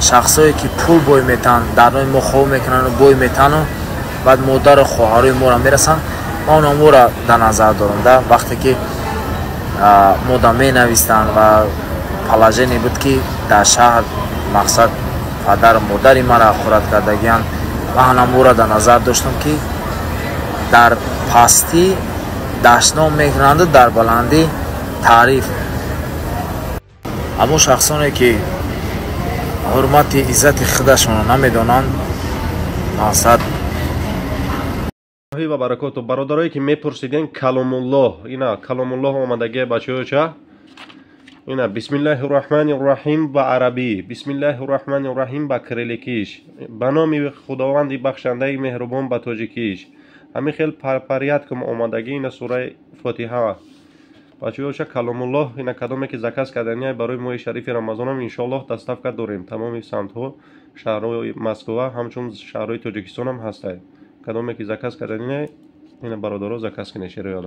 شخصایی که پول بوی میتن در روی ما خواه میکنن و بوی میتن و بعد مادر خواهرای ما را میرسن. ما اونا ما را در نظر دارم ده. وقتی که ما می نویستن و پلاژنی بود که در شهر مقصد پدر و مادری مرا خورد کردگیان، و هم او را در نظر داشتم که در پستی دشنام میکنند و در بلندی تعریف. اما شخصانی که حرمت عزت خودشون نمیدونند مقصد و برکاتو. برادرایی که میپرسیدین کلام الله، اینا کلام الله اومدگی بچه‌ها چه؟ اینا بسم الله الرحمن الرحیم با عربی، بسم الله الرحمن الرحیم با کریلیکیش، به نام خداوند بخشنده مهربان با تاجیکیش. همین خیلی پرپریت کم اومدگی اینا سوره فاتحه. بچه‌ها چه کلام الله اینا کدومی که زکات کردنی برای ماه شریف رمضان هم ان شاء الله دستافت داریم. تمام سمت‌ها شهرهای مسکو همچون شهرهای تاجیکستان هم هست. کدومی که زکات کردنی اینا برادرها زکات کنه شریعه.